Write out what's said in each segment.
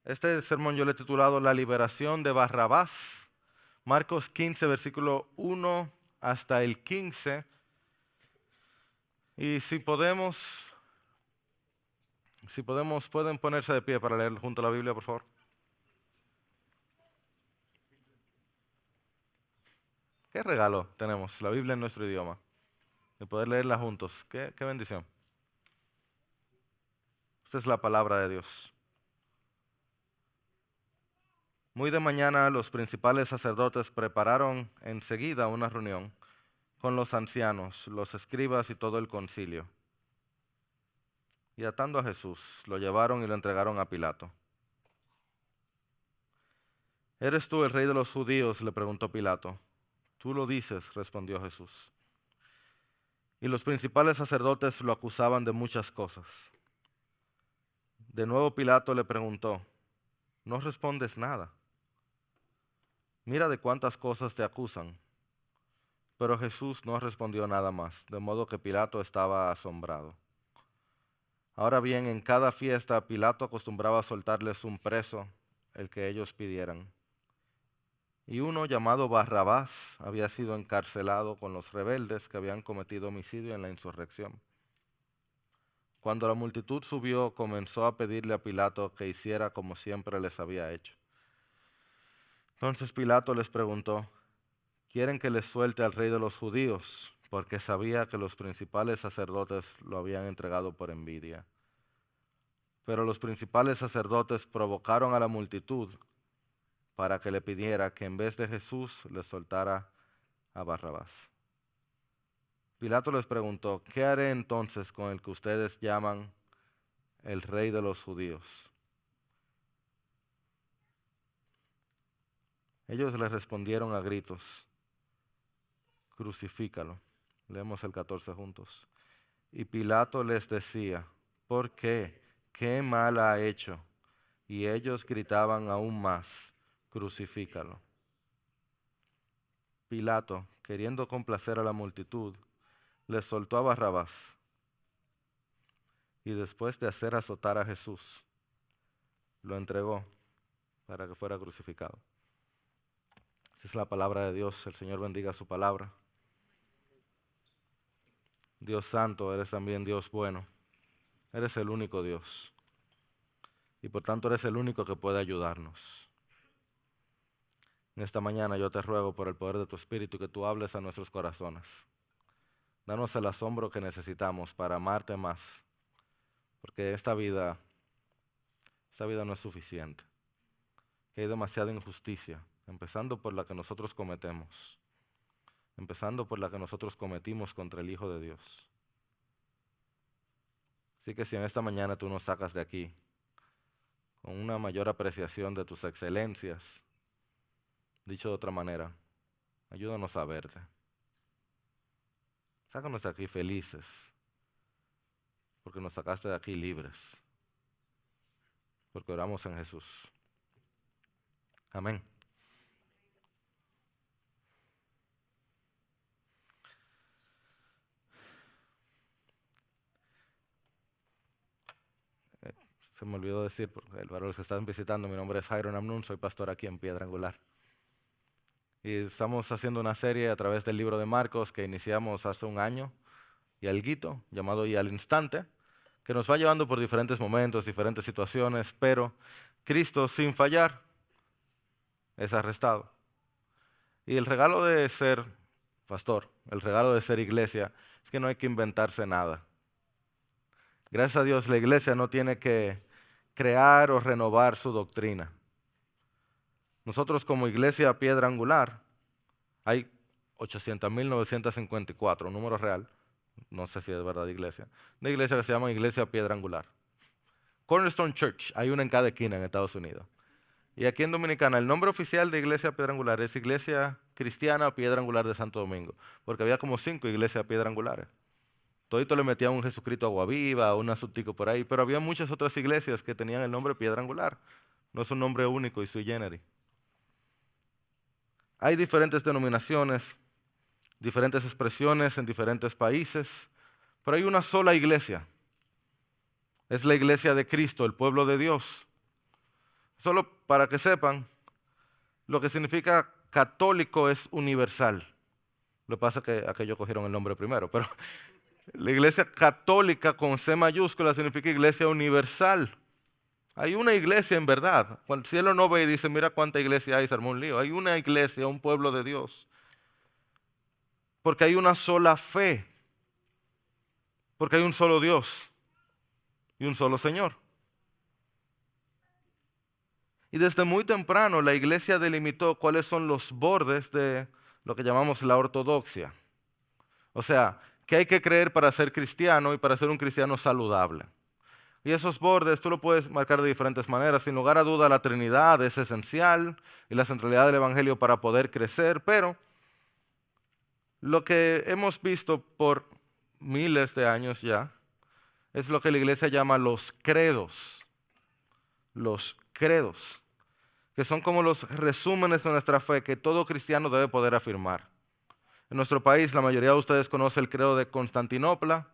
Este sermón yo le he titulado La liberación de Barrabás, Marcos 15, versículo 1 hasta el 15. Y si podemos, pueden ponerse de pie para leer junto a la Biblia, por favor. Qué regalo tenemos, la Biblia en nuestro idioma, de poder leerla juntos. Qué bendición. Esta es la palabra de Dios. Muy de mañana los principales sacerdotes prepararon enseguida una reunión con los ancianos, los escribas y todo el concilio. Y atando a Jesús, lo llevaron y lo entregaron a Pilato. ¿Eres tú el rey de los judíos?, le preguntó Pilato. Tú lo dices, respondió Jesús. Y los principales sacerdotes lo acusaban de muchas cosas. De nuevo Pilato le preguntó, ¿no respondes nada? Mira de cuántas cosas te acusan. Pero Jesús no respondió nada más, de modo que Pilato estaba asombrado. Ahora bien, en cada fiesta Pilato acostumbraba a soltarles un preso, el que ellos pidieran. Y uno llamado Barrabás había sido encarcelado con los rebeldes que habían cometido homicidio en la insurrección. Cuando la multitud subió, comenzó a pedirle a Pilato que hiciera como siempre les había hecho. Entonces Pilato les preguntó, ¿quieren que les suelte al rey de los judíos? Porque sabía que los principales sacerdotes lo habían entregado por envidia. Pero los principales sacerdotes provocaron a la multitud para que le pidiera que en vez de Jesús le soltara a Barrabás. Pilato les preguntó, ¿qué haré entonces con el que ustedes llaman el rey de los judíos? Ellos le respondieron a gritos, crucifícalo. Leemos el 14 juntos. Y Pilato les decía, ¿por qué? ¿Qué mal ha hecho? Y ellos gritaban aún más, crucifícalo. Pilato, queriendo complacer a la multitud, les soltó a Barrabás. Y después de hacer azotar a Jesús, lo entregó para que fuera crucificado. Esa es la palabra de Dios. El Señor bendiga su palabra. Dios santo, eres también Dios bueno. Eres el único Dios. Y por tanto eres el único que puede ayudarnos. En esta mañana yo te ruego por el poder de tu Espíritu que tú hables a nuestros corazones. Danos el asombro que necesitamos para amarte más. Porque esta vida no es suficiente. Que hay demasiada injusticia, empezando por la que nosotros cometemos. Empezando por la que nosotros cometimos contra el Hijo de Dios. Así que si en esta mañana tú nos sacas de aquí con una mayor apreciación de tus excelencias, dicho de otra manera, ayúdanos a verte. Sácanos de aquí felices, porque nos sacaste de aquí libres, porque oramos en Jesús. Amén. Se me olvidó decir, el varón que están visitando, mi nombre es Jairo Namnun, soy pastor aquí en Piedra Angular. Y estamos haciendo una serie a través del libro de Marcos que iniciamos hace un año y alguito, llamado Y al Instante, que nos va llevando por diferentes momentos, diferentes situaciones, pero Cristo sin fallar es arrestado. Y el regalo de ser pastor, el regalo de ser iglesia, es que no hay que inventarse nada. Gracias a Dios la iglesia no tiene que crear o renovar su doctrina. Nosotros como iglesia Piedra Angular, hay 800.954, un número real, no sé si es verdad iglesia, de iglesia que se llama Iglesia Piedra Angular. Cornerstone Church, hay una en cada esquina en Estados Unidos. Y aquí en Dominicana, el nombre oficial de Iglesia Piedra Angular es Iglesia Cristiana Piedra Angular de Santo Domingo, porque había como 5 iglesias Piedra Angulares. Todito le metían un Jesucristo Agua Viva, un asuntico por ahí, pero había muchas otras iglesias que tenían el nombre Piedra Angular. No es un nombre único y sui generis. Hay diferentes denominaciones, diferentes expresiones en diferentes países, pero hay una sola iglesia. Es la iglesia de Cristo, el pueblo de Dios. Solo para que sepan, lo que significa católico es universal. Lo que pasa es que aquellos cogieron el nombre primero, pero la iglesia católica con C mayúscula significa iglesia universal. Hay una iglesia en verdad. Cuando el cielo no ve y dice, mira cuánta iglesia hay, se armó un lío. Hay una iglesia, un pueblo de Dios. Porque hay una sola fe. Porque hay un solo Dios y un solo Señor. Y desde muy temprano la iglesia delimitó cuáles son los bordes de lo que llamamos la ortodoxia. O sea, que hay que creer para ser cristiano y para ser un cristiano saludable. Y esos bordes tú lo puedes marcar de diferentes maneras. Sin lugar a duda la Trinidad es esencial y la centralidad del Evangelio para poder crecer, pero lo que hemos visto por miles de años ya es lo que la iglesia llama los credos. Los credos, que son como los resúmenes de nuestra fe que todo cristiano debe poder afirmar. En nuestro país la mayoría de ustedes conoce el credo de Constantinopla,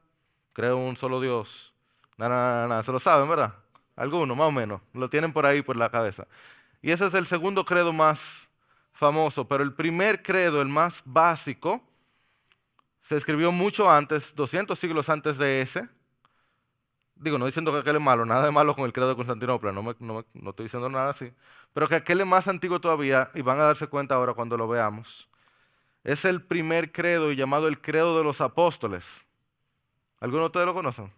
creo en un solo Dios. Nada, se lo saben, ¿verdad? Algunos, más o menos, lo tienen por ahí por la cabeza. Y ese es el segundo credo más famoso, pero el primer credo, el más básico, se escribió mucho antes, 200 siglos antes de ese. Digo, no diciendo que aquel es malo, nada de malo con el credo de Constantinopla, no estoy diciendo nada así. Pero que aquel es más antiguo todavía, y van a darse cuenta ahora cuando lo veamos. Es el primer credo y llamado el credo de los apóstoles. ¿Alguno de ustedes lo conocen?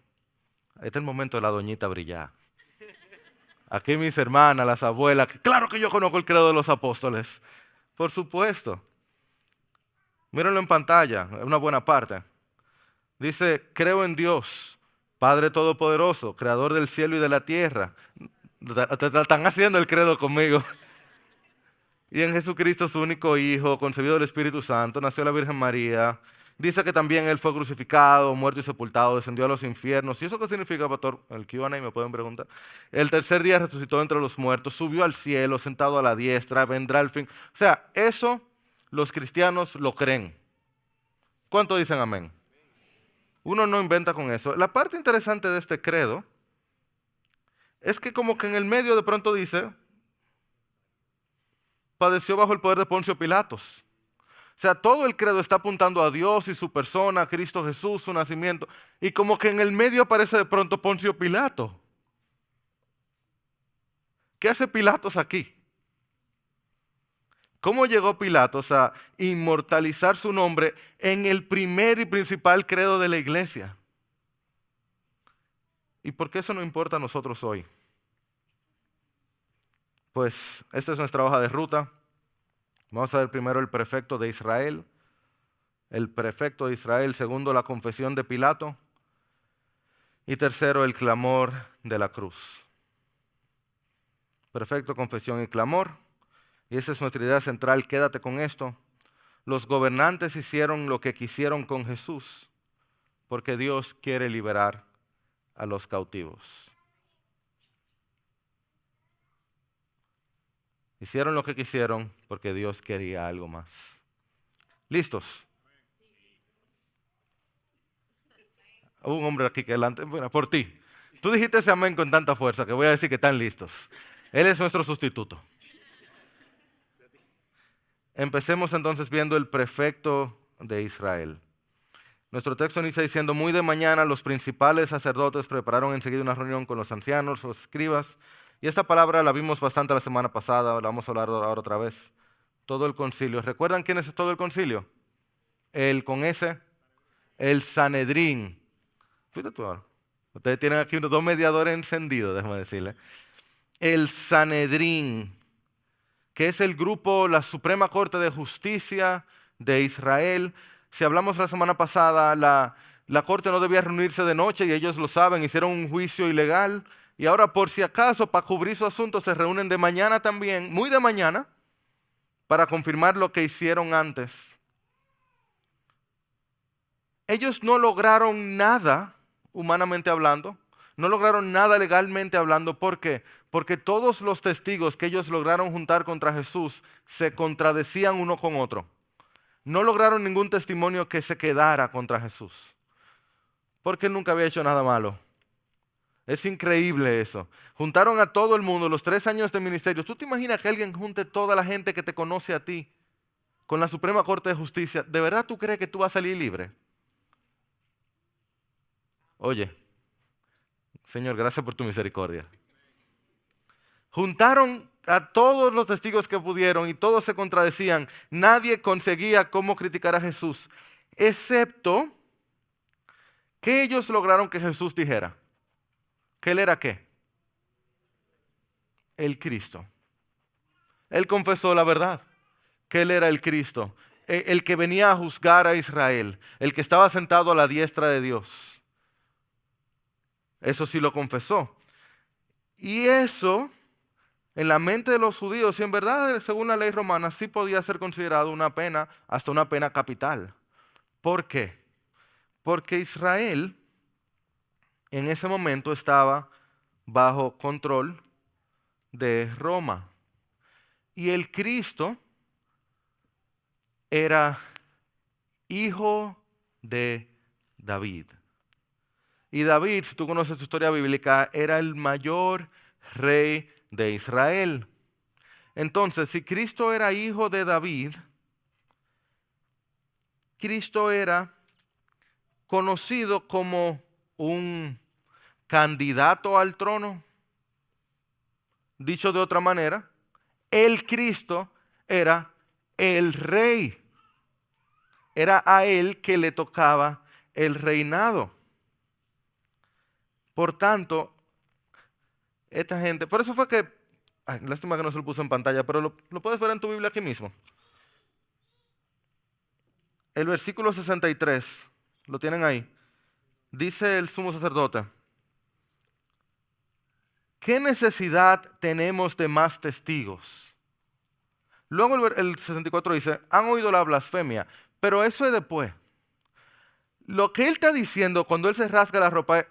Este es el momento de la doñita brillar. Aquí mis hermanas, las abuelas, claro que yo conozco el credo de los apóstoles. Por supuesto. Mírenlo en pantalla, es una buena parte. Dice, creo en Dios, Padre Todopoderoso, Creador del cielo y de la tierra. Están haciendo el credo conmigo. Y en Jesucristo, su único Hijo, concebido del Espíritu Santo, nació la Virgen María. Dice que también Él fue crucificado, muerto y sepultado, descendió a los infiernos. ¿Y eso qué significa, pastor? El Q&A me pueden preguntar. El tercer día resucitó entre los muertos, subió al cielo, sentado a la diestra, vendrá al fin. O sea, eso los cristianos lo creen. ¿Cuánto dicen amén? Uno no inventa con eso. La parte interesante de este credo es que como que en el medio de pronto dice, padeció bajo el poder de Poncio Pilatos. O sea, todo el credo está apuntando a Dios y su persona, a Cristo Jesús, su nacimiento. Y como que en el medio aparece de pronto Poncio Pilato. ¿Qué hace Pilatos aquí? ¿Cómo llegó Pilatos a inmortalizar su nombre en el primer y principal credo de la iglesia? ¿Y por qué eso no importa a nosotros hoy? Pues esta es nuestra hoja de ruta. Vamos a ver primero el prefecto de Israel. El prefecto de Israel. Segundo, la confesión de Pilato. Y tercero, el clamor de la cruz. Prefecto, confesión y clamor. Y esa es nuestra idea central. Quédate con esto. Los gobernantes hicieron lo que quisieron con Jesús porque Dios quiere liberar a los cautivos. Hicieron lo que quisieron porque Dios quería algo más. ¿Listos? Hubo un hombre aquí que adelante, bueno, por ti. Tú dijiste ese amén con tanta fuerza que voy a decir que están listos. Él es nuestro sustituto. Empecemos entonces viendo el prefecto de Israel. Nuestro texto inicia diciendo, muy de mañana los principales sacerdotes prepararon enseguida una reunión con los ancianos, los escribas. Y esta palabra la vimos bastante la semana pasada, la vamos a hablar ahora otra vez. Todo el concilio. ¿Recuerdan quién es todo el concilio? El Sanedrín. Fíjate tú ahora. Ustedes tienen aquí unos dos mediadores encendidos, déjame decirle. El Sanedrín, que es el grupo, la Suprema Corte de Justicia de Israel. Si hablamos la semana pasada, la corte no debía reunirse de noche y ellos lo saben, hicieron un juicio ilegal. Y ahora por si acaso, para cubrir su asunto, se reúnen de mañana también, muy de mañana, para confirmar lo que hicieron antes. Ellos no lograron nada, humanamente hablando, no lograron nada legalmente hablando. ¿Por qué? Porque todos los testigos que ellos lograron juntar contra Jesús se contradecían uno con otro. No lograron ningún testimonio que se quedara contra Jesús. Porque él nunca había hecho nada malo. Es increíble eso. Juntaron a todo el mundo, los 3 años de ministerio. ¿Tú te imaginas que alguien junte toda la gente que te conoce a ti con la Suprema Corte de Justicia? ¿De verdad tú crees que tú vas a salir libre? Oye, Señor, gracias por tu misericordia. Juntaron a todos los testigos que pudieron y todos se contradecían. Nadie conseguía cómo criticar a Jesús, excepto que ellos lograron que Jesús dijera que él era ¿qué? El Cristo. Él confesó la verdad, que él era el Cristo, el que venía a juzgar a Israel, el que estaba sentado a la diestra de Dios. Eso sí lo confesó. Y eso, en la mente de los judíos, y en verdad, según la ley romana, sí podía ser considerado una pena, hasta una pena capital. ¿Por qué? Porque Israel en ese momento estaba bajo control de Roma. Y el Cristo era hijo de David. Y David, si tú conoces su historia bíblica, era el mayor rey de Israel. Entonces, si Cristo era hijo de David, Cristo era conocido como un candidato al trono. Dicho de otra manera, el Cristo era el rey. Era a él que le tocaba el reinado. Por tanto, esta gente, por eso fue que, lástima que no se lo puso en pantalla, pero lo puedes ver en tu Biblia aquí mismo. El versículo 63, lo tienen ahí. Dice el sumo sacerdote: ¿qué necesidad tenemos de más testigos? Luego el 64 dice: han oído la blasfemia, pero eso es después. Lo que él está diciendo cuando él se rasga la ropa es: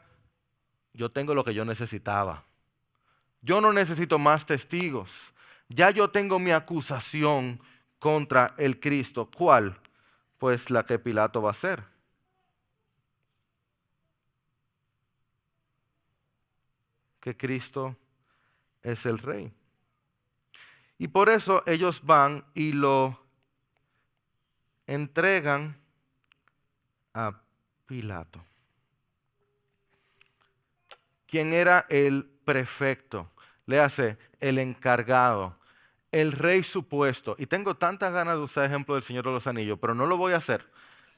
yo tengo lo que yo necesitaba. Yo no necesito más testigos. Ya yo tengo mi acusación contra el Cristo. ¿Cuál? Pues la que Pilato va a hacer. Que Cristo es el rey. Y por eso ellos van y lo entregan a Pilato, quien era el prefecto, le hace el encargado, el rey supuesto. Y tengo tantas ganas de usar ejemplos del Señor de los Anillos, pero no lo voy a hacer,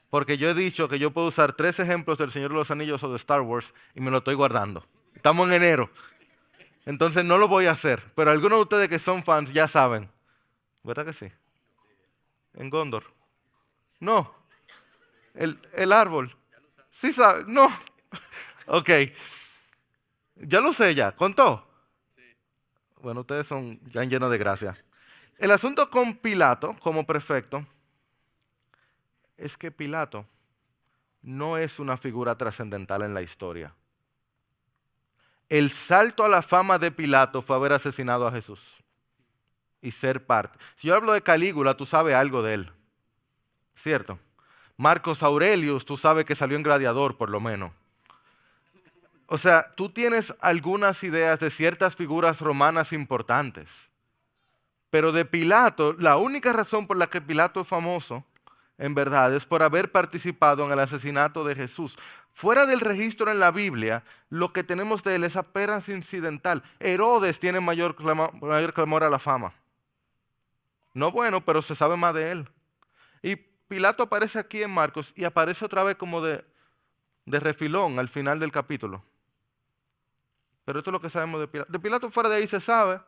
porque yo he dicho que yo puedo usar 3 ejemplos del Señor de los Anillos o de Star Wars y me lo estoy guardando. Estamos en enero, entonces no lo voy a hacer, pero algunos de ustedes que son fans ya saben. ¿Verdad que sí? En Gondor. No, el árbol. Sí sabe, no. Ok, ya lo sé ya, ¿contó? Bueno, ustedes son ya llenos de gracia. El asunto con Pilato como prefecto es que Pilato no es una figura trascendental en la historia. El salto a la fama de Pilato fue haber asesinado a Jesús y ser parte. Si yo hablo de Calígula, tú sabes algo de él, ¿cierto? Marcos Aurelius, tú sabes que salió en Gladiador, por lo menos. O sea, tú tienes algunas ideas de ciertas figuras romanas importantes. Pero de Pilato, la única razón por la que Pilato es famoso, en verdad, es por haber participado en el asesinato de Jesús. Fuera del registro en la Biblia, lo que tenemos de él es apenas incidental. Herodes tiene mayor clamor a la fama. No bueno, pero se sabe más de él. Y Pilato aparece aquí en Marcos y aparece otra vez como de refilón al final del capítulo. Pero esto es lo que sabemos de Pilato. De Pilato fuera de ahí se sabe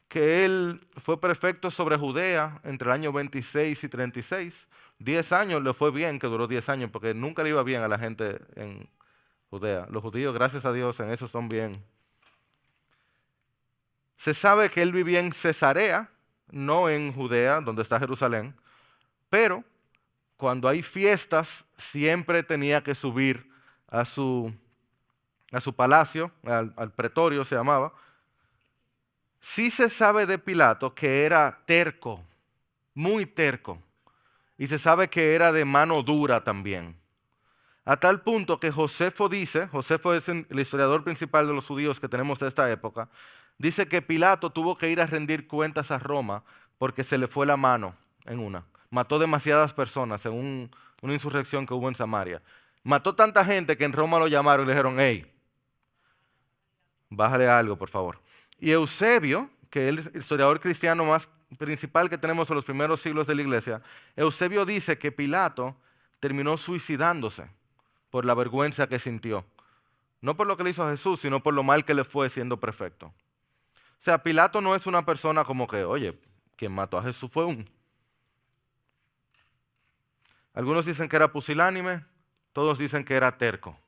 que él fue prefecto sobre Judea entre el año 26 y 36. 10 años le fue bien, que duró 10 años, porque nunca le iba bien a la gente en Judea. Los judíos, gracias a Dios, en eso son bien. Se sabe que él vivía en Cesarea, no en Judea, donde está Jerusalén, pero cuando hay fiestas siempre tenía que subir a su palacio, al pretorio se llamaba. Sí se sabe de Pilato que era terco, muy terco, y se sabe que era de mano dura también. A tal punto que Josefo dice, Josefo es el historiador principal de los judíos que tenemos de esta época, dice que Pilato tuvo que ir a rendir cuentas a Roma porque se le fue la mano en una. Mató demasiadas personas en una insurrección que hubo en Samaria. Mató tanta gente que en Roma lo llamaron y le dijeron, hey, bájale algo, por favor. Y Eusebio, que es el historiador cristiano más principal que tenemos en los primeros siglos de la iglesia, Eusebio dice que Pilato terminó suicidándose por la vergüenza que sintió. No por lo que le hizo a Jesús, sino por lo mal que le fue siendo prefecto. O sea, Pilato no es una persona como que, oye, quien mató a Jesús fue un. Algunos dicen que era pusilánime, todos dicen que era terco.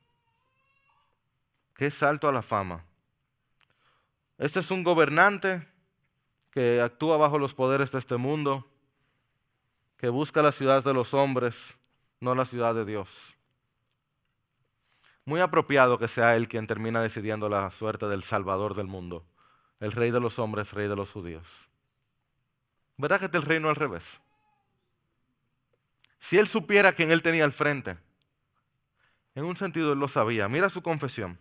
Qué salto a la fama. Este es un gobernante que actúa bajo los poderes de este mundo, que busca la ciudad de los hombres, no la ciudad de Dios. Muy apropiado que sea él quien termina decidiendo la suerte del Salvador del mundo, el Rey de los hombres, Rey de los judíos. ¿Verdad que es el reino al revés? Si él supiera quién él tenía al frente, en un sentido él lo sabía. Mira su confesión.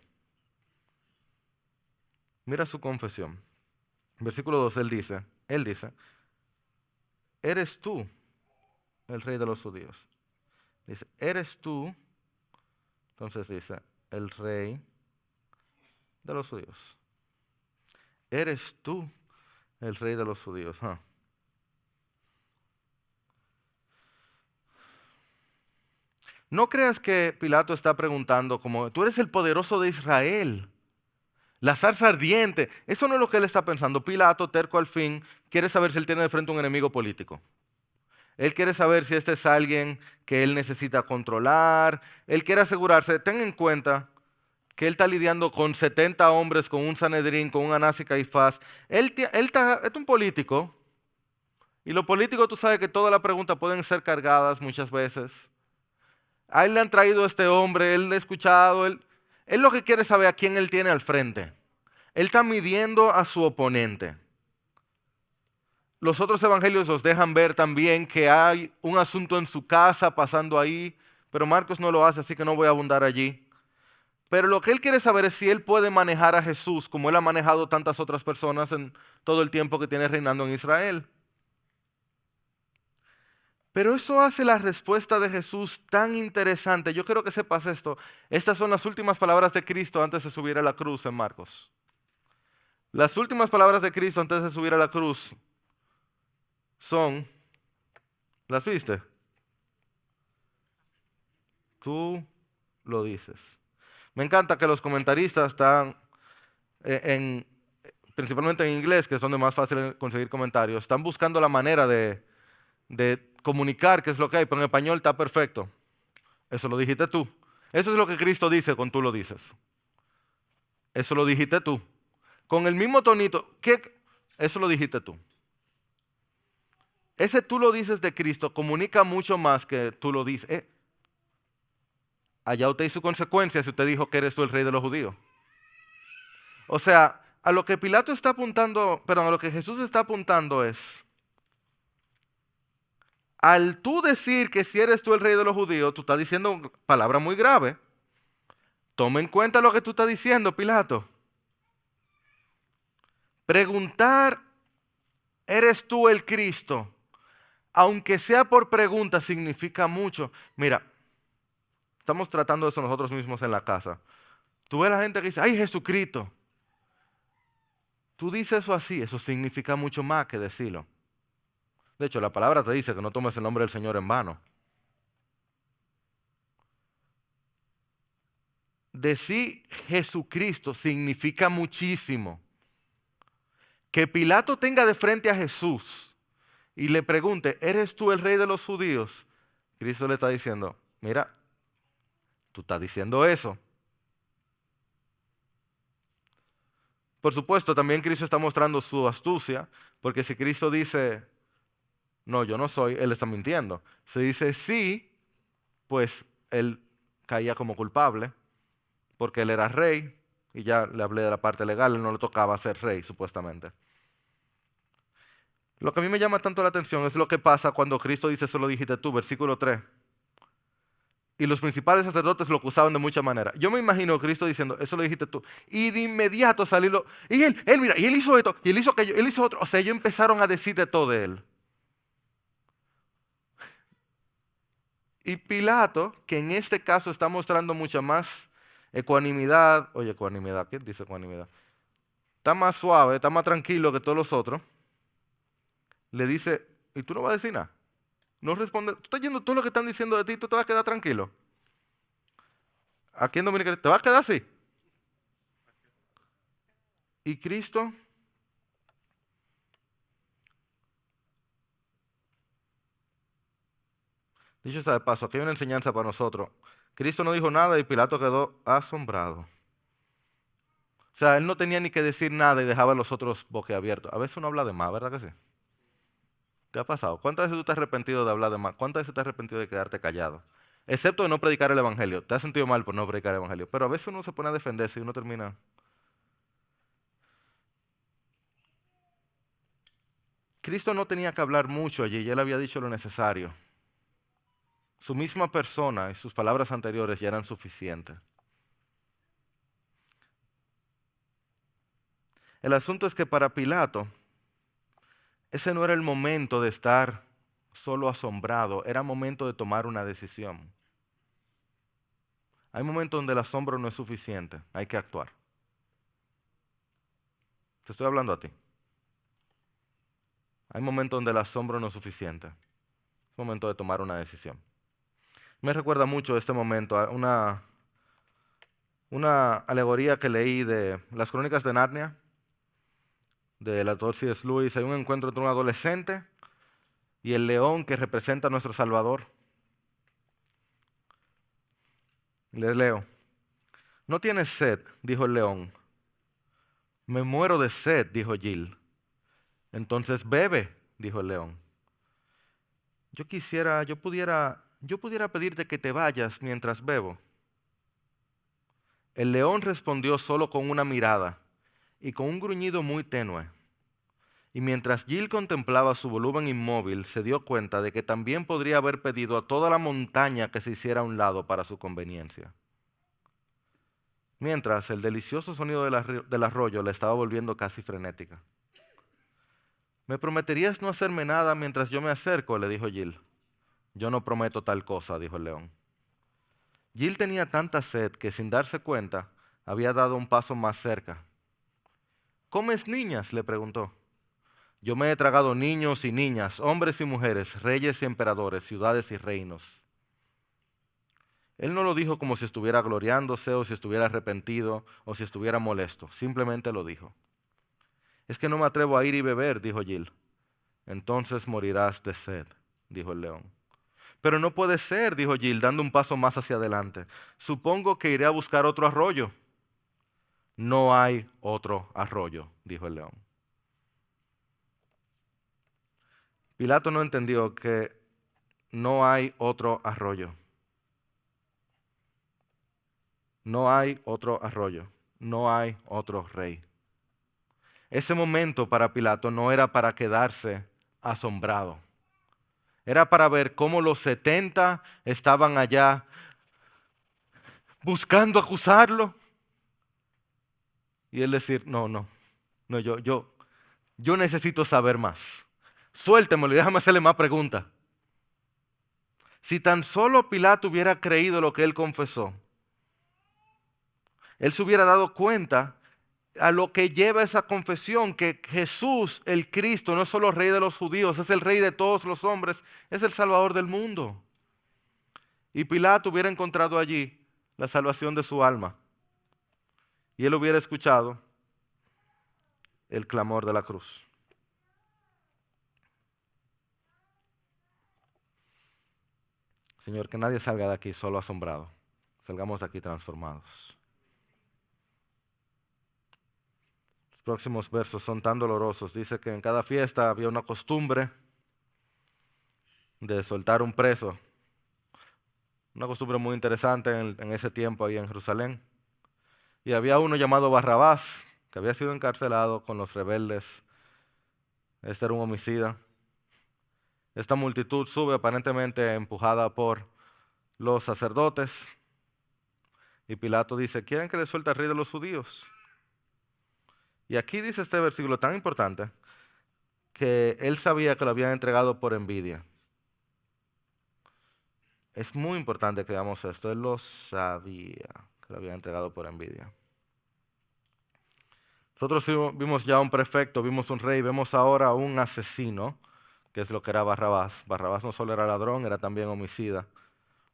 Mira su confesión. Versículo 2, él dice, ¿eres tú el Rey de los judíos? Dice, ¿eres tú? Entonces dice, el Rey de los judíos. ¿Eres tú el Rey de los judíos? No creas que Pilato está preguntando como, tú eres el poderoso de Israel, la zarza ardiente. Eso no es lo que él está pensando. Pilato, terco al fin, quiere saber si él tiene de frente un enemigo político. Él quiere saber si este es alguien que él necesita controlar. Él quiere asegurarse, ten en cuenta que él está lidiando con 70 hombres, con un Sanedrín, con un Anás y Caifás. Es un político. Y los políticos, tú sabes que todas las preguntas pueden ser cargadas muchas veces. A él le han traído a este hombre, él le ha escuchado, él lo que quiere saber a quién él tiene al frente. Él está midiendo a su oponente. Los otros evangelios nos dejan ver también que hay un asunto en su casa pasando ahí, pero Marcos no lo hace, así que no voy a abundar allí. Pero lo que él quiere saber es si él puede manejar a Jesús como él ha manejado tantas otras personas en todo el tiempo que tiene reinando en Israel. Pero eso hace la respuesta de Jesús tan interesante. Yo quiero que sepas esto. Estas son las últimas palabras de Cristo antes de subir a la cruz en Marcos. Las últimas palabras de Cristo antes de subir a la cruz son, ¿las viste? Tú lo dices. Me encanta que los comentaristas están, principalmente en inglés, que es donde más fácil conseguir comentarios, están buscando la manera de comunicar qué es lo que hay, pero en español está perfecto. Eso lo dijiste tú. Eso es lo que Cristo dice cuando tú lo dices. Eso lo dijiste tú. Con el mismo tonito, eso lo dijiste tú. Ese tú lo dices de Cristo comunica mucho más que tú lo dices. Allá usted hizo consecuencias si usted dijo que eres tú el Rey de los judíos. O sea, a lo que Pilato está apuntando, perdón, a lo que Jesús está apuntando es, al tú decir que si eres tú el Rey de los judíos, tú estás diciendo palabra muy grave. Toma en cuenta lo que tú estás diciendo, Pilato. Preguntar, ¿eres tú el Cristo? Aunque sea por pregunta, significa mucho. Mira, estamos tratando eso nosotros mismos en la casa. Tú ves a la gente que dice, ay, Jesucristo. Tú dices eso así, eso significa mucho más que decirlo. De hecho, la palabra te dice que no tomes el nombre del Señor en vano. Decir Jesucristo significa muchísimo. Que Pilato tenga de frente a Jesús y le pregunte, ¿eres tú el Rey de los judíos? Cristo le está diciendo, mira, tú estás diciendo eso. Por supuesto, también Cristo está mostrando su astucia, porque si Cristo dice, no, yo no soy, él está mintiendo. Si dice sí, pues él caía como culpable, porque él era rey, y ya le hablé de la parte legal, él no le tocaba ser rey, supuestamente. Lo que a mí me llama tanto la atención es lo que pasa cuando Cristo dice, eso lo dijiste tú, versículo 3. Y los principales sacerdotes lo acusaban de muchas maneras. Yo me imagino a Cristo diciendo, eso lo dijiste tú. Y de inmediato salirlo. Y él, mira, y él hizo esto, y él hizo aquello, él hizo otro. O sea, ellos empezaron a decir de todo de él. Y Pilato, que en este caso está mostrando mucha más ecuanimidad. Oye, ecuanimidad, ¿qué dice ecuanimidad? Está más suave, está más tranquilo que todos los otros. Le dice, ¿y tú no vas a decir nada? No responde, tú estás yendo todo lo que están diciendo de ti, tú te vas a quedar tranquilo. Aquí en Dominicana, ¿te vas a quedar así? Y Cristo, dicho sea de paso, aquí hay una enseñanza para nosotros. Cristo no dijo nada y Pilato quedó asombrado. O sea, él no tenía ni que decir nada y dejaba a los otros boquiabiertos. A veces uno habla de más, ¿verdad que sí? ¿Te ha pasado? ¿Cuántas veces tú te has arrepentido de hablar de más? ¿Cuántas veces te has arrepentido de quedarte callado? Excepto de no predicar el evangelio. Te has sentido mal por no predicar el evangelio. Pero a veces uno se pone a defenderse y uno termina. Cristo no tenía que hablar mucho allí, ya él había dicho lo necesario. Su misma persona y sus palabras anteriores ya eran suficientes. El asunto es que para Pilato, ese no era el momento de estar solo asombrado, era momento de tomar una decisión. Hay momentos donde el asombro no es suficiente, hay que actuar. Te estoy hablando a ti. Hay momentos donde el asombro no es suficiente, es momento de tomar una decisión. Me recuerda mucho este momento a una alegoría que leí de las Crónicas de Narnia, del autor C.S. Lewis. Hay un encuentro entre un adolescente y el león que representa a nuestro Salvador. Les leo. ¿No tienes sed?, dijo el león. Me muero de sed, dijo Jill. Entonces bebe, dijo el león. Yo pudiera pedirte que te vayas mientras bebo. El león respondió solo con una mirada y con un gruñido muy tenue. Y mientras Jill contemplaba su volumen inmóvil, se dio cuenta de que también podría haber pedido a toda la montaña que se hiciera a un lado para su conveniencia. Mientras el delicioso sonido del arroyo la estaba volviendo casi frenética. ¿Me prometerías no hacerme nada mientras yo me acerco?, le dijo Jill. Yo no prometo tal cosa, dijo el león. Jill tenía tanta sed que sin darse cuenta había dado un paso más cerca. ¿Comes niñas?, le preguntó. Yo me he tragado niños y niñas, hombres y mujeres, reyes y emperadores, ciudades y reinos. Él no lo dijo como si estuviera gloriándose o si estuviera arrepentido o si estuviera molesto. Simplemente lo dijo. Es que no me atrevo a ir y beber, dijo Jill. Entonces morirás de sed, dijo el león. Pero no puede ser, dijo Jill, dando un paso más hacia adelante. Supongo que iré a buscar otro arroyo. No hay otro arroyo, dijo el león. Pilato no entendió que no hay otro arroyo. No hay otro arroyo. No hay otro rey. Ese momento para Pilato no era para quedarse asombrado. Era para ver cómo los 70 estaban allá buscando acusarlo. Y él decir, no, yo necesito saber más. Suéltemelo y déjame hacerle más preguntas. Si tan solo Pilato hubiera creído lo que él confesó, él se hubiera dado cuenta a lo que lleva esa confesión, que Jesús, el Cristo, no es solo rey de los judíos, es el rey de todos los hombres, es el salvador del mundo. Y Pilato hubiera encontrado allí la salvación de su alma. Y él hubiera escuchado el clamor de la cruz. Señor, que nadie salga de aquí solo asombrado. Salgamos de aquí transformados. Los próximos versos son tan dolorosos. Dice que en cada fiesta había una costumbre de soltar un preso. Una costumbre muy interesante en ese tiempo ahí en Jerusalén. Y había uno llamado Barrabás, que había sido encarcelado con los rebeldes. Este era un homicida. Esta multitud sube aparentemente empujada por los sacerdotes. Y Pilato dice, ¿quieren que le suelte al rey de los judíos? Y aquí dice este versículo tan importante que él sabía que lo habían entregado por envidia. Es muy importante que veamos esto. Él lo sabía que lo habían entregado por envidia. Nosotros vimos ya un prefecto, vimos un rey, vemos ahora un asesino, que es lo que era Barrabás. Barrabás no solo era ladrón, era también homicida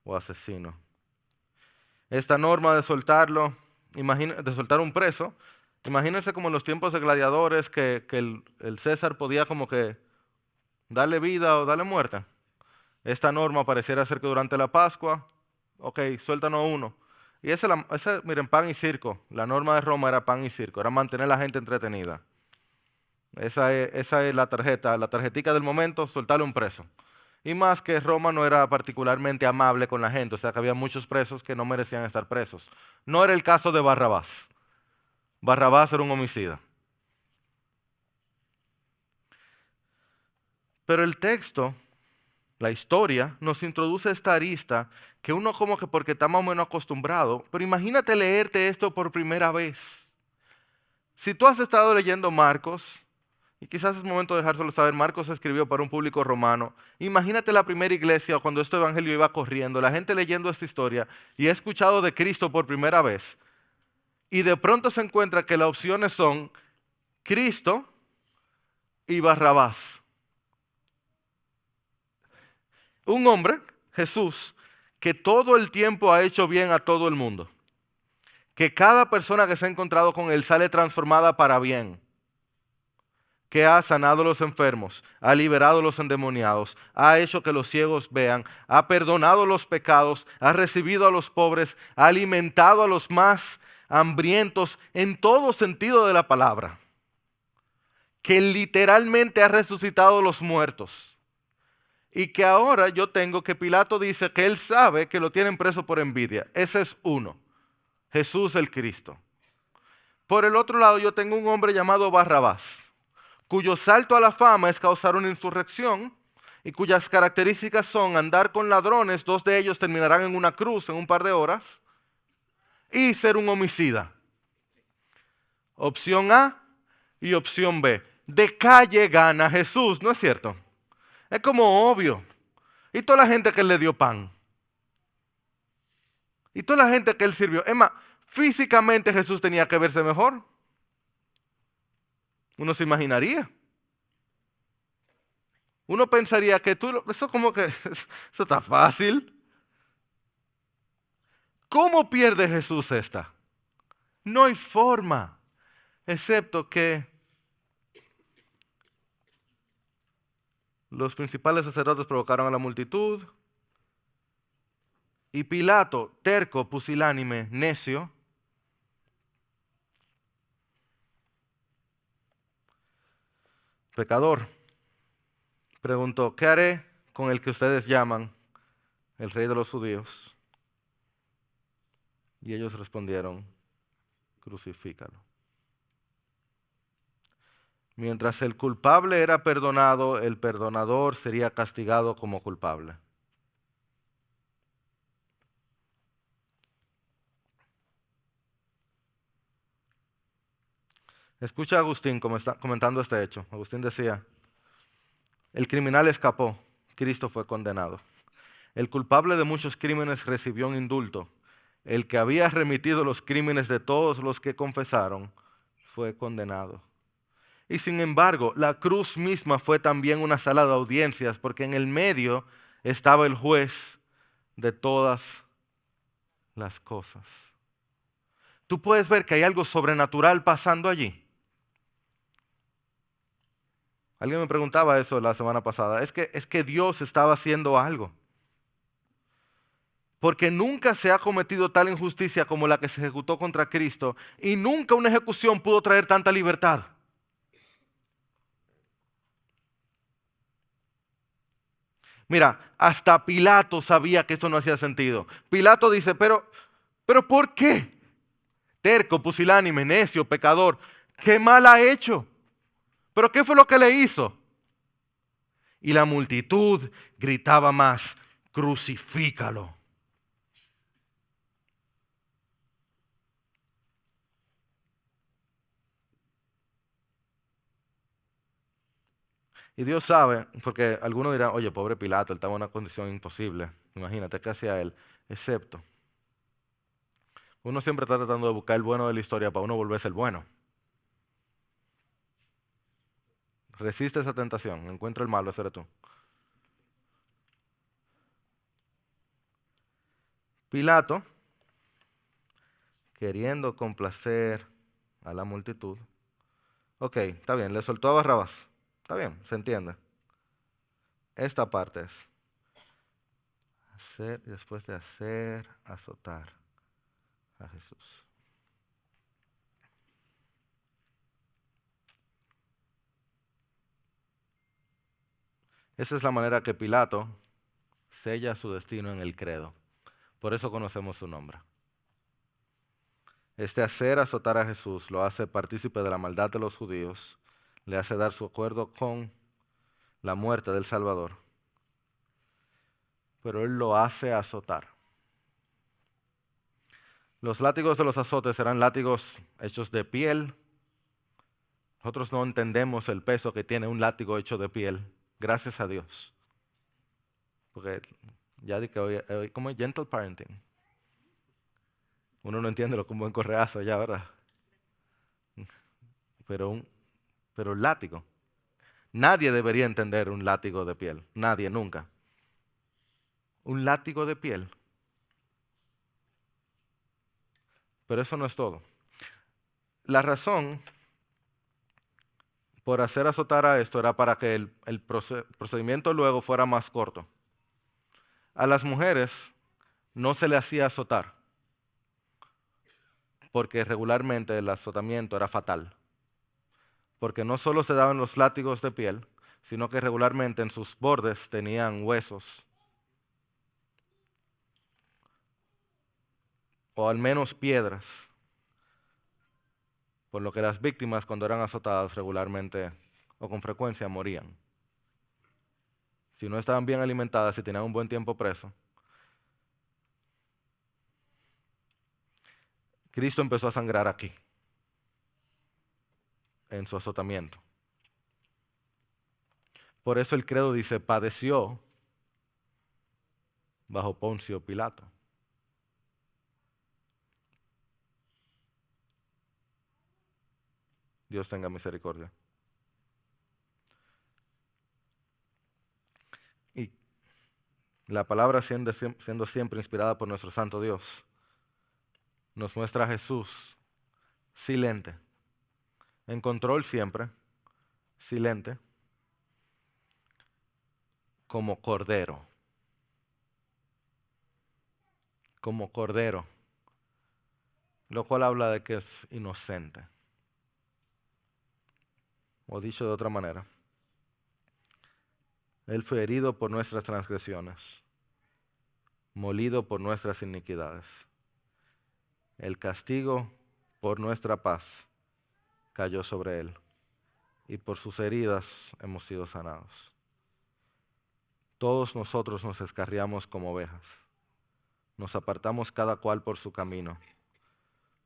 o asesino. Esta norma de soltarlo, de soltar un preso, imagínense como en los tiempos de gladiadores que el César podía como que darle vida o darle muerte. Esta norma pareciera ser que durante la Pascua, ok, suéltanos uno. Y miren, pan y circo. La norma de Roma era pan y circo, era mantener a la gente entretenida. Esa es la tarjetica del momento, soltarle un preso. Y más que Roma no era particularmente amable con la gente, o sea que había muchos presos que no merecían estar presos. No era el caso de Barrabás. Barrabás era un homicida. Pero el texto, la historia, nos introduce esta arista que uno como que porque está más o menos acostumbrado, pero imagínate leerte esto por primera vez. Si tú has estado leyendo Marcos, y quizás es momento de dejárselo saber, Marcos escribió para un público romano. Imagínate la primera iglesia o cuando este evangelio iba corriendo, la gente leyendo esta historia y ha escuchado de Cristo por primera vez. Y de pronto se encuentra que las opciones son Cristo y Barrabás. Un hombre, Jesús, que todo el tiempo ha hecho bien a todo el mundo. Que cada persona que se ha encontrado con él sale transformada para bien. Que ha sanado a los enfermos, ha liberado a los endemoniados, ha hecho que los ciegos vean, ha perdonado los pecados, ha recibido a los pobres, ha alimentado a los más hambrientos en todo sentido de la palabra. Que literalmente ha resucitado a los muertos. Y que ahora yo tengo que Pilato dice que él sabe que lo tienen preso por envidia. Ese es uno, Jesús el Cristo. Por el otro lado yo tengo un hombre llamado Barrabás, cuyo salto a la fama es causar una insurrección y cuyas características son andar con ladrones, 2 de ellos terminarán en una cruz en un par de horas, y ser un homicida. Opción A y opción B. De calle gana Jesús, ¿no es cierto? Es como obvio. Y toda la gente que él le dio pan. Y toda la gente que él sirvió. Es más, físicamente Jesús tenía que verse mejor. Uno se imaginaría. Uno pensaría que eso como que, eso está fácil. ¿Cómo pierde Jesús esta? No hay forma, excepto que los principales sacerdotes provocaron a la multitud y Pilato, terco, pusilánime, necio, pecador, preguntó, ¿qué haré con el que ustedes llaman el rey de los judíos? Y ellos respondieron, crucifícalo. Mientras el culpable era perdonado, el perdonador sería castigado como culpable. Escucha a Agustín comentando este hecho. Agustín decía, el criminal escapó, Cristo fue condenado. El culpable de muchos crímenes recibió un indulto. El que había remitido los crímenes de todos los que confesaron fue condenado. Y sin embargo, la cruz misma fue también una sala de audiencias, porque en el medio estaba el juez de todas las cosas. Tú puedes ver que hay algo sobrenatural pasando allí. Alguien me preguntaba eso la semana pasada. Es que Dios estaba haciendo algo. Porque nunca se ha cometido tal injusticia como la que se ejecutó contra Cristo y nunca una ejecución pudo traer tanta libertad. Mira, hasta Pilato sabía que esto no hacía sentido. Pilato dice, pero ¿por qué? Terco, pusilánime, necio, pecador. ¿Qué mal ha hecho? ¿Pero qué fue lo que le hizo? Y la multitud gritaba más, crucifícalo. Y Dios sabe, porque algunos dirán, oye, pobre Pilato, él estaba en una condición imposible. Imagínate qué hacía él. Excepto, uno siempre está tratando de buscar el bueno de la historia para uno volverse el bueno. Resiste esa tentación, encuentra el malo, ese eres tú. Pilato, queriendo complacer a la multitud, ok, está bien, le soltó a Barrabás. Está bien, se entiende. Esta parte es hacer, después de hacer, azotar a Jesús. Esa es la manera que Pilato sella su destino en el credo. Por eso conocemos su nombre. Este hacer azotar a Jesús lo hace partícipe de la maldad de los judíos, le hace dar su acuerdo con la muerte del Salvador, pero él lo hace azotar. Los látigos de los azotes eran látigos hechos de piel. Nosotros no entendemos el peso que tiene un látigo hecho de piel, gracias a Dios. Porque ya di que hoy como gentle parenting. Uno no entiende lo que un buen correazo ya, ¿verdad? Pero pero el látigo. Nadie debería entender un látigo de piel. Nadie, nunca. Un látigo de piel. Pero eso no es todo. La razón por hacer azotar a esto era para que el procedimiento luego fuera más corto. A las mujeres no se le hacía azotar, porque regularmente el azotamiento era fatal. Porque no solo se daban los látigos de piel, sino que regularmente en sus bordes tenían huesos, o al menos piedras, por lo que las víctimas cuando eran azotadas regularmente o con frecuencia morían. Si no estaban bien alimentadas, si tenían un buen tiempo preso. Cristo empezó a sangrar aquí, en su azotamiento. Por eso el credo dice, padeció bajo Poncio Pilato. Dios tenga misericordia. Y la palabra siendo siempre inspirada por nuestro Santo Dios, nos muestra a Jesús silente, en control siempre, silente, como cordero. Como cordero, lo cual habla de que es inocente. O dicho de otra manera, Él fue herido por nuestras transgresiones, molido por nuestras iniquidades. El castigo por nuestra paz cayó sobre Él, y por sus heridas hemos sido sanados. Todos nosotros nos escarriamos como ovejas, nos apartamos cada cual por su camino,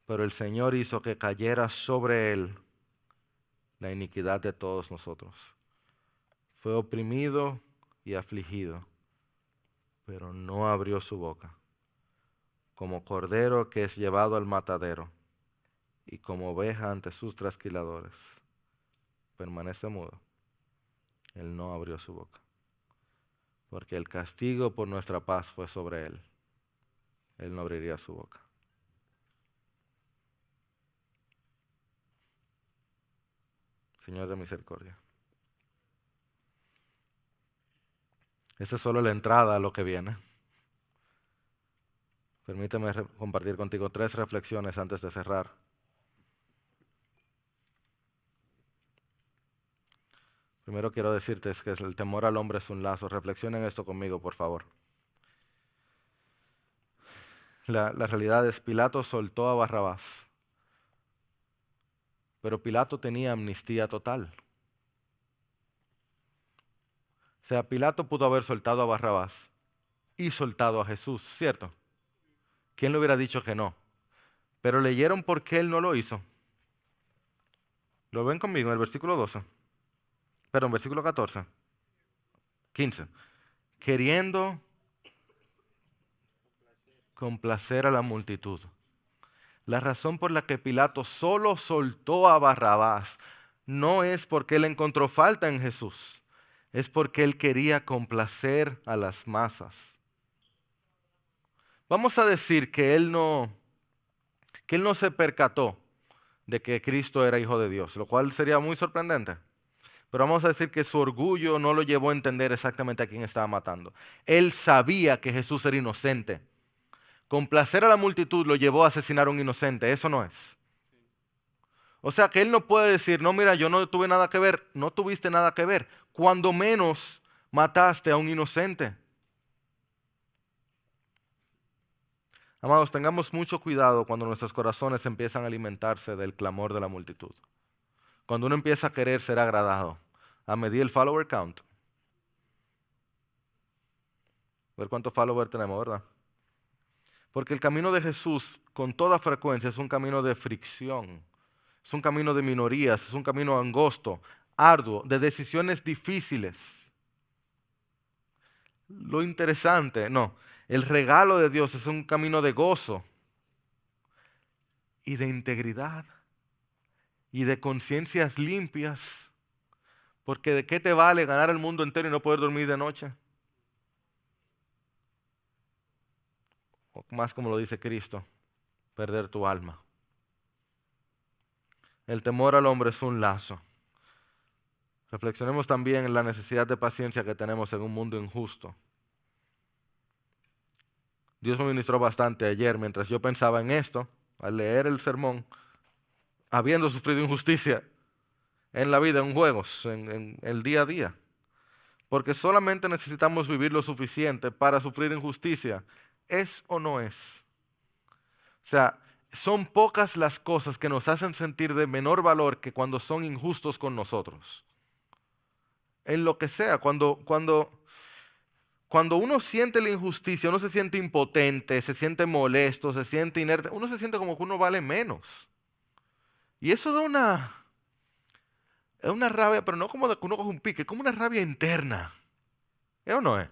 pero el Señor hizo que cayera sobre Él la iniquidad de todos nosotros. Fue oprimido y afligido, pero no abrió su boca. Como cordero que es llevado al matadero, y como oveja ante sus trasquiladores, permanece mudo. Él no abrió su boca, porque el castigo por nuestra paz fue sobre él. Él no abriría su boca. Señor de misericordia. Esa es solo la entrada a lo que viene. Permíteme compartir contigo 3 reflexiones antes de cerrar. Primero quiero decirte es que el temor al hombre es un lazo. Reflexionen esto conmigo, por favor. La realidad es, Pilato soltó a Barrabás, pero Pilato tenía amnistía total. O sea, Pilato pudo haber soltado a Barrabás y soltado a Jesús, ¿cierto? ¿Quién le hubiera dicho que no? Pero leyeron por qué él no lo hizo. ¿Lo ven conmigo en el versículo 12? Perdón, versículo 14. 15. Queriendo complacer a la multitud. La razón por la que Pilato solo soltó a Barrabás no es porque él encontró falta en Jesús, es porque él quería complacer a las masas. Vamos a decir que él no se percató de que Cristo era hijo de Dios, lo cual sería muy sorprendente. Pero vamos a decir que su orgullo no lo llevó a entender exactamente a quién estaba matando. Él sabía que Jesús era inocente. Complacer a la multitud lo llevó a asesinar a un inocente. Eso no es. O sea que él no puede decir, no, mira, yo no tuve nada que ver. No tuviste nada que ver. Cuando menos mataste a un inocente. Amados, tengamos mucho cuidado cuando nuestros corazones empiezan a alimentarse del clamor de la multitud. Cuando uno empieza a querer ser agradado, a medir el follower count. Ver cuántos followers tenemos, ¿verdad? Porque el camino de Jesús con toda frecuencia es un camino de fricción. Es un camino de minorías, es un camino angosto, arduo, de decisiones difíciles. Lo interesante, no, el regalo de Dios es un camino de gozo y de integridad y de conciencias limpias. Porque ¿de qué te vale ganar el mundo entero y no poder dormir de noche? O más como lo dice Cristo, perder tu alma. El temor al hombre es un lazo. Reflexionemos también en la necesidad de paciencia que tenemos en un mundo injusto. Dios me ministró bastante ayer mientras yo pensaba en esto, al leer el sermón, habiendo sufrido injusticia en la vida, en juegos, en el día a día. Porque solamente necesitamos vivir lo suficiente para sufrir injusticia. ¿Es o no es? O sea, son pocas las cosas que nos hacen sentir de menor valor que cuando son injustos con nosotros. En lo que sea, cuando uno siente la injusticia, uno se siente impotente, se siente molesto, se siente inerte, uno se siente como que uno vale menos. Y eso es una rabia, pero no como de que uno coge un pique, es como una rabia interna. ¿Es o no es?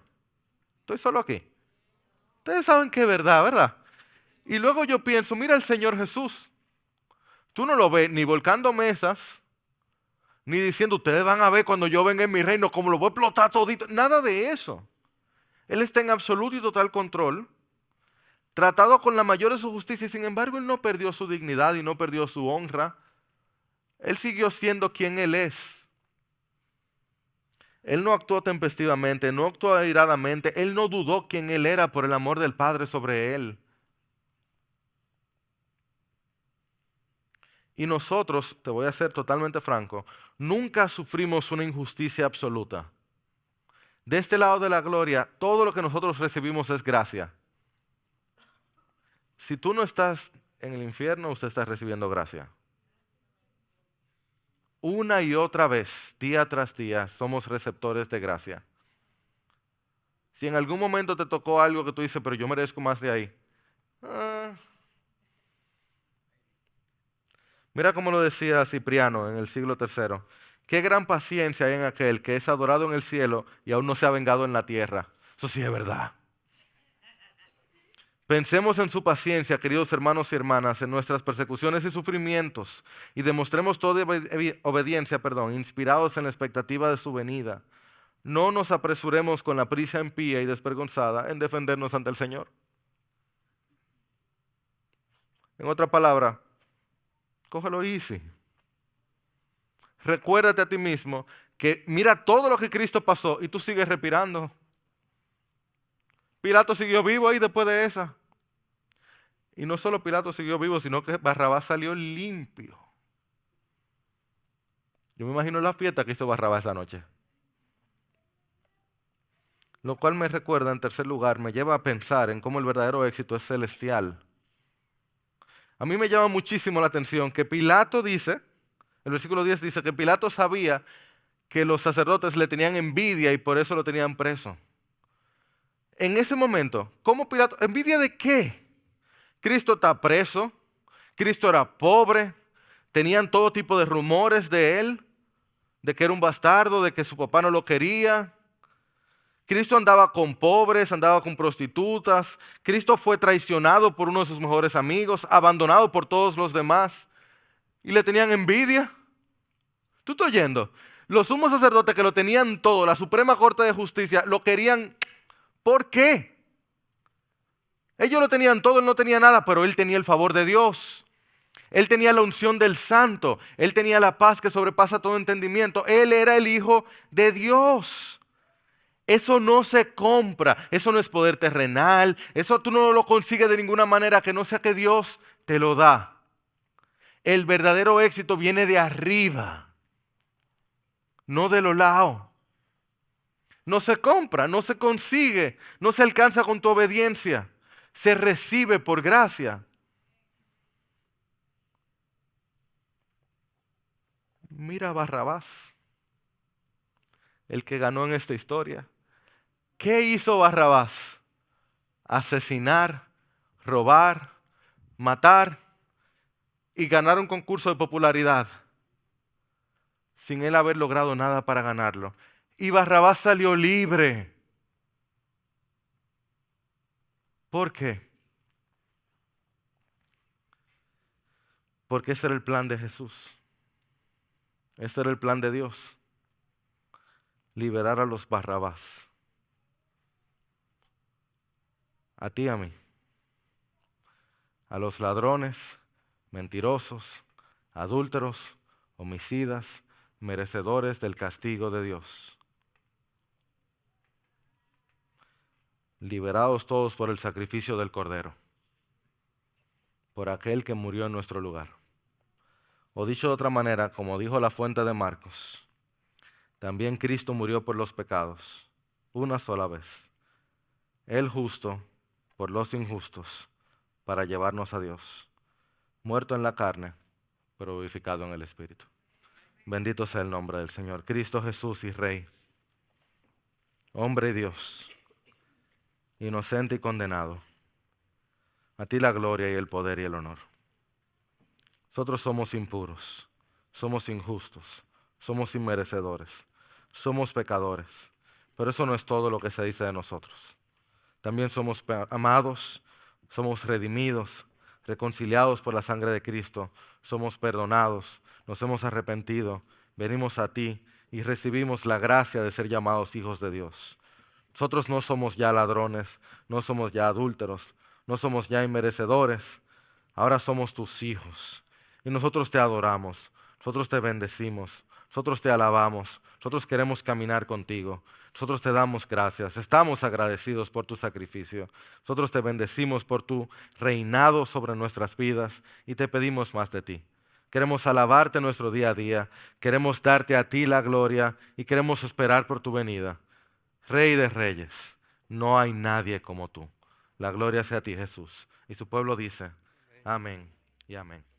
Estoy solo aquí. Ustedes saben que es verdad, ¿verdad? Y luego yo pienso, mira al Señor Jesús. Tú no lo ves ni volcando mesas, ni diciendo, ustedes van a ver cuando yo venga en mi reino, como lo voy a explotar todito. Nada de eso. Él está en absoluto y total control, tratado con la mayor de su justicia, y sin embargo Él no perdió su dignidad y no perdió su honra. Él siguió siendo quien Él es. Él no actuó tempestivamente, no actuó airadamente, Él no dudó quién Él era por el amor del Padre sobre Él. Y nosotros, te voy a ser totalmente franco, nunca sufrimos una injusticia absoluta. De este lado de la gloria, todo lo que nosotros recibimos es gracia. Si tú no estás en el infierno, usted está recibiendo gracia. Una y otra vez, día tras día, somos receptores de gracia. Si en algún momento te tocó algo que tú dices, pero yo merezco más de ahí. Mira cómo lo decía Cipriano en el siglo III. Qué gran paciencia hay en aquel que es adorado en el cielo y aún no se ha vengado en la tierra. Eso sí es verdad. Pensemos en su paciencia, queridos hermanos y hermanas, en nuestras persecuciones y sufrimientos, y demostremos toda obediencia, inspirados en la expectativa de su venida. No nos apresuremos con la prisa impía y desvergonzada en defendernos ante el Señor. En otra palabra, cógelo easy. Recuérdate a ti mismo que mira todo lo que Cristo pasó y tú sigues respirando. Pilato siguió vivo ahí después de esa. Y no solo Pilato siguió vivo, sino que Barrabás salió limpio. Yo me imagino la fiesta que hizo Barrabás esa noche. Lo cual me recuerda, en tercer lugar, me lleva a pensar en cómo el verdadero éxito es celestial. A mí me llama muchísimo la atención que Pilato dice, el versículo 10 dice que Pilato sabía que los sacerdotes le tenían envidia y por eso lo tenían preso. En ese momento, ¿cómo Pilato? ¿Envidia de qué? Cristo está preso, Cristo era pobre, tenían todo tipo de rumores de él. de que era un bastardo, de que su papá no lo quería. Cristo andaba con pobres, andaba con prostitutas. Cristo fue traicionado por uno de sus mejores amigos, abandonado por todos los demás y le tenían envidia. ¿Tú estás oyendo? Los sumos sacerdotes que lo tenían todo, la Suprema Corte de Justicia, lo querían. ¿Por qué? Ellos lo tenían todo, él no tenía nada, pero él tenía el favor de Dios. Él tenía la unción del Santo. Él tenía la paz que sobrepasa todo entendimiento. Él era el Hijo de Dios. Eso no se compra. Eso no es poder terrenal. Eso tú no lo consigues de ninguna manera que no sea que Dios te lo da. El verdadero éxito viene de arriba, no de los lados. No se compra, no se consigue, no se alcanza con tu obediencia. Se recibe por gracia. Mira a Barrabás, el que ganó en esta historia. ¿Qué hizo Barrabás? Asesinar, robar, matar y ganar un concurso de popularidad sin él haber logrado nada para ganarlo. Y Barrabás salió libre. ¿Por qué? Porque ese era el plan de Jesús. Ese era el plan de Dios. Liberar a los Barrabás. A ti y a mí. A los ladrones, mentirosos, adúlteros, homicidas, merecedores del castigo de Dios. Liberados todos por el sacrificio del Cordero, por aquel que murió en nuestro lugar. O dicho de otra manera, como dijo la fuente de Marcos, también Cristo murió por los pecados, una sola vez. El justo por los injustos, para llevarnos a Dios. Muerto en la carne, pero vivificado en el Espíritu. Bendito sea el nombre del Señor. Cristo Jesús y Rey, hombre y Dios, inocente y condenado. A ti la gloria y el poder y el honor. Nosotros somos impuros, somos injustos, somos inmerecedores, somos pecadores. Pero eso no es todo lo que se dice de nosotros. También somos amados, somos redimidos, reconciliados por la sangre de Cristo, somos perdonados, nos hemos arrepentido, venimos a ti y recibimos la gracia de ser llamados hijos de Dios. Nosotros no somos ya ladrones, no somos ya adúlteros, no somos ya inmerecedores, ahora somos tus hijos. Y nosotros te adoramos, nosotros te bendecimos, nosotros te alabamos, nosotros queremos caminar contigo. Nosotros te damos gracias, estamos agradecidos por tu sacrificio. Nosotros te bendecimos por tu reinado sobre nuestras vidas y te pedimos más de ti. Queremos alabarte nuestro día a día, queremos darte a ti la gloria y queremos esperar por tu venida. Rey de reyes, no hay nadie como tú. La gloria sea a ti, Jesús. Y su pueblo dice, amén y amén.